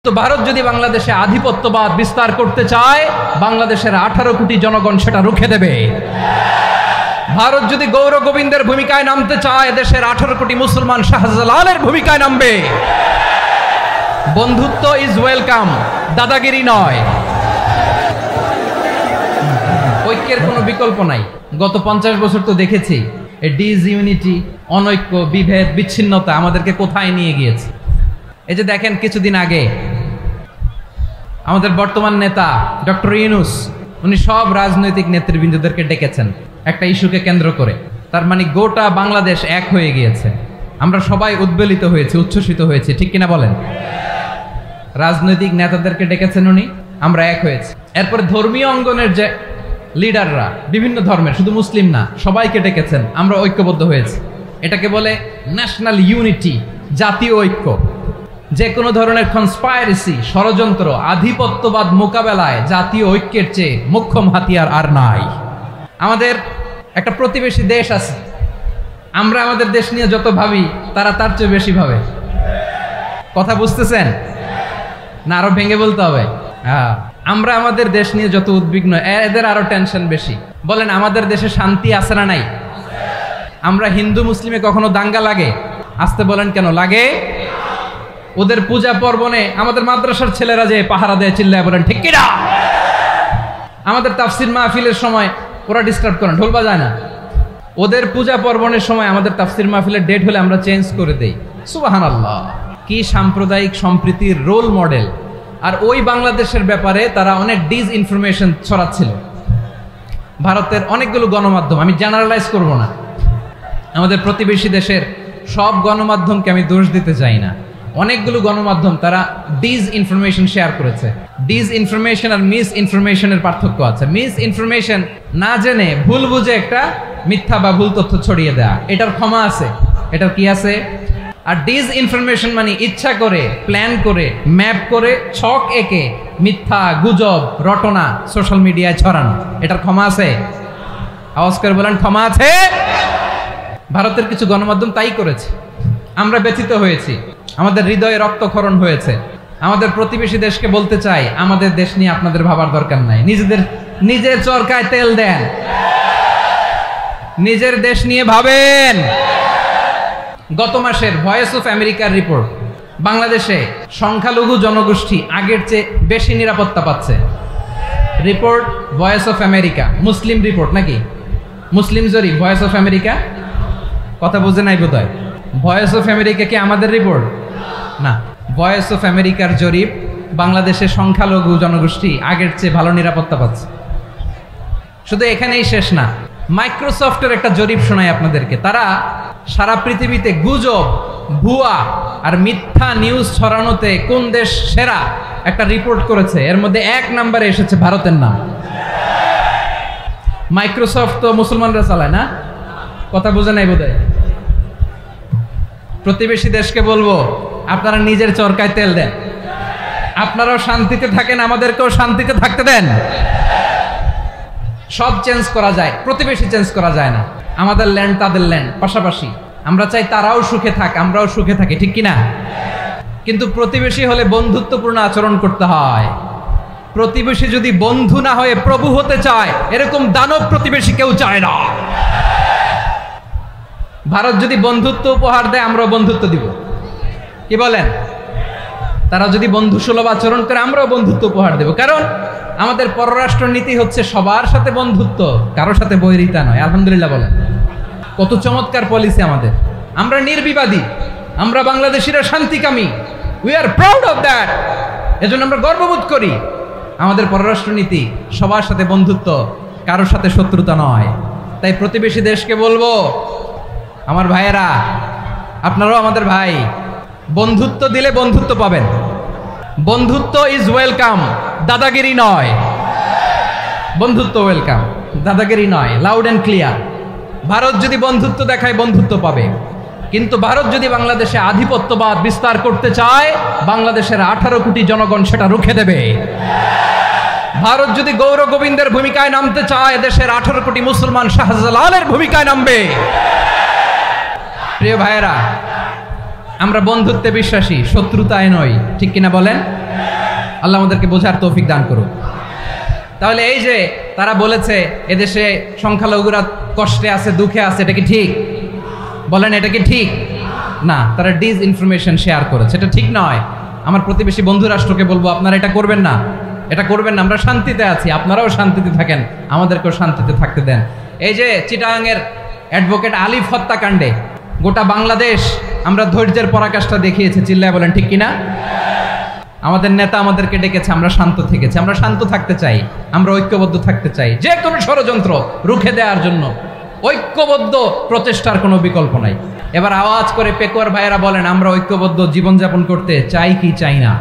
তো ভারত যদি বাংলাদেশে আধিপত্যবাদ বিস্তার করতে চায়, বাংলাদেশের 18 কোটি জনগণ সেটা রুখে দেবে। ভারত যদি গৌর গোবিন্দের ভূমিকায় নামতে চায়, দেশের 18 কোটি মুসলমান শাহজালালের ভূমিকায় নামবে। বন্ধুত্ব ইজ ওয়েলকাম, দাদাগিরি নয়। ঐক্যের কোনো বিকল্প নাই। গত 50 বছর তো দেখেছি এই ডিসইউনিটি, অনৈক্য, বিভেদ, বিচ্ছিন্নতা আমাদেরকে কোথায় নিয়ে গিয়েছে। এই যে দেখেন, কিছুদিন আগে আমাদের বর্তমান নেতা ডক্টর ইউনূস, উনি সব রাজনৈতিক নেতৃবৃন্দদেরকে ডেকেছেন একটা ইস্যুকে কেন্দ্র করে। তার মানে গোটা বাংলাদেশ এক হয়ে গিয়েছে। আমরা সবাই উদ্বেলিত হয়েছি, উচ্ছ্বসিত হয়েছি, ঠিক কিনা বলেন? রাজনৈতিক নেতাদেরকে ডেকেছেন উনি, আমরা এক হয়েছি। এরপরে ধর্মীয় অঙ্গনের যে লিডাররা, বিভিন্ন ধর্মের, শুধু মুসলিম না, সবাইকে ডেকেছেন, আমরা ঐক্যবদ্ধ হয়েছি। এটাকে বলে ন্যাশনাল ইউনিটি, জাতীয় ঐক্য। যে কোনো ধরনের কনস্পাইরেসি, ষড়যন্ত্র, আধিপত্যবাদ মোকাবেলায় জাতীয় ঐক্যের চেয়ে মোক্ষম হাতিয়ার আর নাই। আমাদের একটা প্রতিবেশী দেশ আছে, আমরা আমাদের দেশ নিয়ে যত ভাবি, তারা তার চেয়ে বেশি ভাবে। কথা বুঝতেছেন না? আরো ভেঙে বলতে হবে। আমরা আমাদের দেশ নিয়ে যত উদ্বিগ্ন, এদের আরো টেনশন বেশি। বলেন, আমাদের দেশে শান্তি আছে না নাই? আমরা হিন্দু মুসলিমে কখনো দাঙ্গা লাগে? আসতে বলেন, কেন লাগে? ওদের পূজা পর্বণে আমাদের মাদ্রাসার ছেলেরা যে পাহারা দেয়, চিল্লায় বলেন ঠিক কিনা? আমাদের তাফসির মাহফিলের সময় ওরা ডিস্টার্ব করেন, ঢোল বাজায় না। ওদের পূজা পর্বণের সময় আমাদের তাফসির মাহফিলের ডেট হলে আমরা চেঞ্জ করে দেই। সুবহানাল্লাহ, কি সাম্প্রদায়িক সম্প্রীতির রোল মডেল। আর ওই বাংলাদেশের ব্যাপারে তারা অনেক ডিসইনফরমেশন ছড়াচ্ছিল। ভারতের অনেকগুলো গণমাধ্যম, আমি জেনারেলাইজ করব না, আমাদের প্রতিবেশী দেশের সব গণমাধ্যমকে আমি দোষ দিতে চাই না। অনেকগুলো গণমাধ্যম তারা ডিসইনফরমেশন শেয়ার করেছে। ডিসইনফরমেশন আর মিস ইনফরমেশনের পার্থক্য আছে। মিস ইনফরমেশন না জেনে ভুল বুঝে একটা মিথ্যা বা ভুল তথ্য ছড়িয়ে দেয়া, এটার ক্ষমা আছে, এটার কি আছে। আর ডিসইনফরমেশন মানে ইচ্ছা করে, প্ল্যান করে, ম্যাপ করে, ছক এঁকে মিথ্যা, গুজব, রটনা সোশ্যাল মিডিয়ায় ছড়ানো, এটার ক্ষমা আছে? আওয়াজ করে বলেন, ক্ষমা আছে? ভারতের কিছু গণমাধ্যম তাই করেছে। আমরা ব্যথিত হয়েছি, আমাদের হৃদয়ে রক্তক্ষরণ হয়েছে। আমাদের প্রতিবেশী দেশকে বলতে চাই, আমাদের দেশ নিয়ে আপনাদের ভাবার দরকার নাই। নিজের চরকায় তেল দেন, নিজের দেশ নিয়ে ভাবেন। গত মাসের ভয়েস অফ আমেরিকার রিপোর্ট, বাংলাদেশে সংখ্যালঘু জনগোষ্ঠী আগের চেয়ে বেশি নিরাপত্তা পাচ্ছে। Report voice of America, Muslim report নাকি? মুসলিম জরিপ, ভয়েস অফ আমেরিকা। কথা বুঝে নাই বোধহয়। ভয়েস অফ আমেরিকা কি আমাদের রিপোর্ট? না, ভয়েস অফ আমেরিকার জরিপ, বাংলাদেশের সংখ্যালঘু জনগোষ্ঠী আগের চেয়ে ভালো নিরাপত্তা পাচ্ছে। শুধু এখানেই শেষ না, মাইক্রোসফটের একটা জরিপ শোনায় আপনাদেরকে। তারা সারা পৃথিবীতে গুজব, ভুয়া আর মিথ্যা নিউজ ছড়ানোতে কোন দেশ সেরা একটা রিপোর্ট করেছে। এর মধ্যে 1 নম্বরে এসেছে ভারতের নাম। মাইক্রোসফট তো মুসলমানরা চালায় না? কথা বোঝে নাই বোধহয়। প্রতিবেশী দেশকে বলবো, আপনারা নিজের চরকায় তেল দেন, আপনারাও শান্তিতে থাকেন, আমাদেরকেও শান্তিতে থাকতে দেন। সব চেঞ্জ করা যায়, প্রতিবেশী চেঞ্জ করা যায় না। আমাদের ল্যান্ড তাদের ল্যান্ড, পাশাপাশি। আমরা চাই তারাও সুখে থাক, আমরাও সুখে থাকি, ঠিক কিনা? কিন্তু প্রতিবেশী হলে বন্ধুত্বপূর্ণ আচরণ করতে হয়। প্রতিবেশী যদি বন্ধু না হয়ে প্রভু হতে চায়, এরকম দানব প্রতিবেশী কেউ চায় না। ভারত যদি বন্ধুত্ব উপহার দেয়, আমরাও বন্ধুত্ব দিব, কি বলেন? তারা যদি বন্ধু সুলভ আচরণ করে, আমরাও বন্ধুত্ব উপহার দেব। কারণ আমাদের পররাষ্ট্র নীতি হচ্ছে সবার সাথে বন্ধুত্ব, কারোর সাথে বৈরিতা নয়। আলহামদুলিল্লাহ বলেন, কত চমৎকার পলিসি আমাদের। আমরা নির্বিবাদী, আমরা বাংলাদেশিরা শান্তিকামী। We are proud of that. এজন্য আমরা গর্ববোধ করি। আমাদের পররাষ্ট্র নীতি সবার সাথে বন্ধুত্ব, কারোর সাথে শত্রুতা নয়। তাই প্রতিবেশী দেশকে বলবো, আমার ভাইয়েরা, আপনারাও আমাদের ভাই, বন্ধুত্ব দিলে বন্ধুত্ব পাবেন। বন্ধুত্ব ইজ ওয়েলকাম, দাদাগিরি নয়। বন্ধুত্ব ওয়েলকাম, দাদাগিরি নয়। Loud and clear. ভারত যদি বন্ধুত্ব দেখায়, বন্ধুত্ব পাবে। কিন্তু ভারত যদি বাংলাদেশে আধিপত্যবাদ বিস্তার করতে চায়, বাংলাদেশের 18 কোটি জনগণ সেটা রুখে দেবে। ভারত যদি গৌর গোবিন্দের ভূমিকায় নামতে চায়, দেশের 18 কোটি মুসলমান শাহজালালের ভূমিকায় নামবে। প্রিয় ভাইয়েরা, আমরা বন্ধুত্বে বিশ্বাসী, শত্রুতায় নয়, ঠিক কিনা বলেন? আল্লাহ আমাদেরকে বোঝার তৌফিক দান করুক। তাহলে এই যে তারা বলেছে এদেশে সংখ্যালঘুরা কষ্টে আছে, দুঃখে আছে, এটা কি ঠিক? বলেন এটা কি ঠিক? না, তারা ডিস ইনফরমেশন শেয়ার করেছে, এটা ঠিক নয়। আমার প্রতিবেশী বন্ধু রাষ্ট্রকে বলবো আপনারা এটা করবেন না, এটা করবেন না। আমরা শান্তিতে আছি, আপনারাও শান্তিতে থাকেন, আমাদেরকেও শান্তিতে থাকতে দেন। এই যে চিটাগাংয়ের অ্যাডভোকেট আলিফ হত্যাকাণ্ডে গোটা বাংলাদেশ আমরা ধৈর্যের পরাকাষ্ঠা দেখিয়েছি, চিল্লায় বলেন ঠিক কিনা? আমাদের নেতা আমাদেরকে ডেকেছে, আমরা শান্ত থেকেছি। আমরা শান্ত থাকতে চাই, আমরা ঐক্যবদ্ধ থাকতে চাই। যে কোনো ষড়যন্ত্র রুখে দেওয়ার জন্য ঐক্যবদ্ধ প্রচেষ্টার কোনো বিকল্প নাই। এবার আওয়াজ করে পেকুয়ার ভাইয়েরা বলেন আমরা ঐক্যবদ্ধ জীবনযাপন করতে চাই কি চাই না?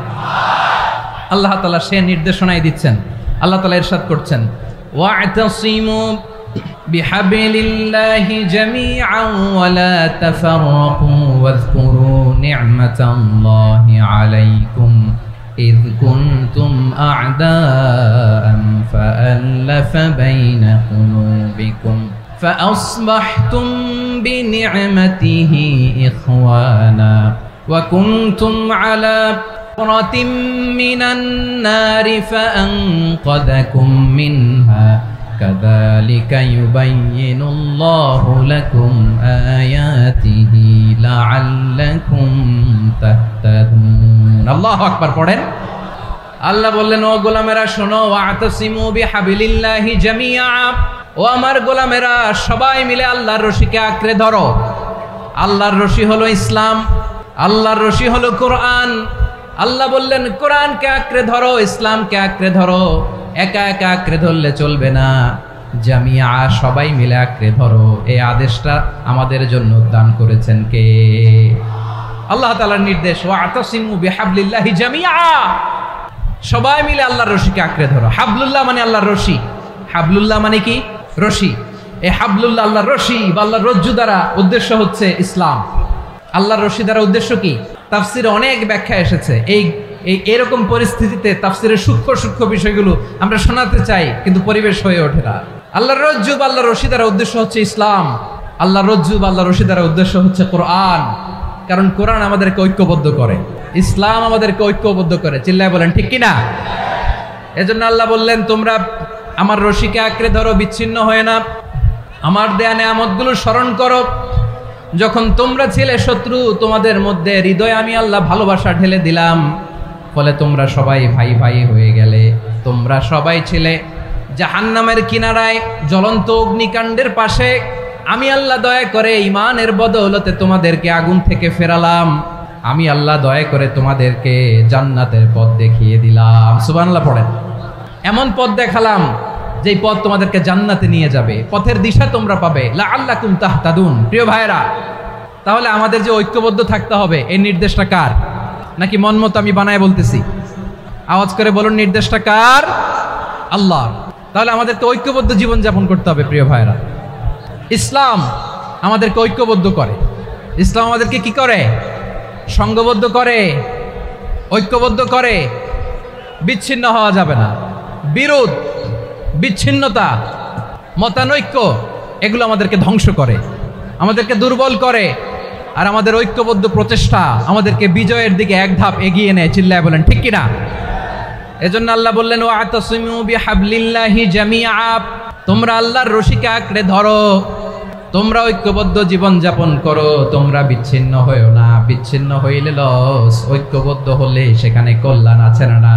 আল্লাহ তাআলা সে নির্দেশনাই দিচ্ছেন। আল্লাহ তাআলা ইরশাদ করছেন, ওয়া'তাসিমু বিহাবলিল্লাহি জামিআন ওয়া লা তাফাররাকু ওয়াযকুরু নি'মাতাল্লাহি আলাইকুম إذ كنتم أعداء فألف بين قلوبكم فأصبحتم بنعمته إخوانا وكنتم على حفرة من النار فأنقذكم منها كذلك يبين الله لكم آياته لعلكم تهتدون الله أكبر পড়েন। আল্লাহ বললেন ও গোলামেরা শোনো, ওয়াতাসিমু বিহাবিলিল্লাহি জামিআ, ও আমার গোলামেরা সবাই মিলে আল্লাহর রশিকে আঁকড়ে ধরো। আল্লাহর রশি হলো ইসলাম, আল্লাহর রশি হলো কোরআন। আল্লাহ বললেন কোরআনকে আঁকড়ে ধরো, ইসলামকে আঁকড়ে ধরো। একা একা আঁকড়ে ধরলে চলবে না, জামিআ সবাই মিলে আঁকড়ে ধরো। এই আদেশটা আমাদের জন্য দান করেছেন কে? আল্লাহ তাআলার নির্দেশ, ওয়াতাসিমু বিহাবলিল্লাহি জামিআ, সবাই মিলে আল্লাহর রশিকে আঁকড়ে ধরো। হাবলুল্লাহ মানে আল্লাহর রশি, হাবলুল্লাহ মানে কি? রশি। এই হাবলুল্লাহ আল্লাহর রশি বা আল্লাহর রজ্জু দ্বারা উদ্দেশ্য হচ্ছে ইসলাম। আল্লাহর রশি দ্বারা উদ্দেশ্য কি? তাফসিরে অনেক ব্যাখ্যা এসেছে। এরকম পরিস্থিতিতে তাফসিরের সূক্ষ্ম সূক্ষ্ম বিষয়গুলো আমরা শোনাতে চাই, কিন্তু পরিবেশ হয়ে ওঠে না। আল্লাহর রজ্জু বা আল্লাহর রশি দ্বারা উদ্দেশ্য হচ্ছে ইসলাম। আল্লাহর রজ্জু বা আল্লাহর রশি দ্বারা উদ্দেশ্য হচ্ছে কোরআন, কারণ কোরআন আমাদেরকে ঐক্যবদ্ধ করে, ইসলাম আমাদেরকে ঐক্যবদ্ধ করে। চিল্লায় বলেন ঠিক কিনা? এজন্য আল্লাহ বললেন তোমরা আমার রশিকে আঁকড়ে ধরো, বিচ্ছিন্ন হয়ে না। আমার দেয়া নেয়ামতগুলো স্মরণ করো। যখন তোমরা ছিলে শত্রু, তোমাদের মধ্যে হৃদয়ে আমি আল্লাহ ভালোবাসা ঢেলে দিলাম, ফলে তোমরা সবাই ভাই ভাই হয়ে গেলে। তোমরা সবাই ছিলে জাহান্নামের কিনারায়, জ্বলন্ত অগ্নিকাণ্ডের পাশে। আমি আল্লাহ দয়া করে ঈমানের বদৌলতে তোমাদেরকে আগুন থেকে ফেরালাম। আমি আল্লাহ দয়া করে তোমাদেরকে জান্নাতের পথ দেখিয়ে দিলাম। সুবহানাল্লাহ পড়েন। এমন পথ দেখালাম যেই পথ তোমাদেরকে জান্নাতে নিয়ে যাবে, পথের দিশা তোমরা পাবে। লাআল্লাকুম তাহতাদুন। প্রিয় ভাইরা, তাহলে আমাদের যে ঐক্যবদ্ধ থাকতে হবে, এই নির্দেশটা কার? নাকি মন মতো আমি বানায় বলতেছি? আওয়াজ করে বলুন, নির্দেশটা কার? আল্লাহ। তাহলে আমাদেরকে ঐক্যবদ্ধ জীবনযাপন করতে হবে। প্রিয় ভাইরা, ইসলাম আমাদেরকে ঐক্যবদ্ধ করে। ইসলাম আমাদেরকে কি করে? সংঘবদ্ধ করে, ঐক্যবদ্ধ করে। বিচ্ছিন্ন হওয়া যাবে না। বিরোধ, বিচ্ছিন্নতা, মতানৈক্য, এগুলো আমাদেরকে ধ্বংস করে, আমাদেরকে দুর্বল করে। আর আমাদের ঐক্যবদ্ধ প্রচেষ্টা আমাদেরকে বিজয়ের দিকে এক ধাপ এগিয়ে নেয়। চিল্লায় বলেন ঠিক কিনা? এজন্য আল্লাহ বললেন ওয়াতাসিমু বিহাবলিল্লাহি জামিআ, তোমরা আল্লাহর রশিকে আঁকড়ে ধরো, তোমরা ঐক্যবদ্ধ জীবনযাপন করো, তোমরা বিচ্ছিন্ন হইও না। বিচ্ছিন্ন হইলে লস, ঐক্যবদ্ধ হলে সেখানে কল্যাণ আছে না?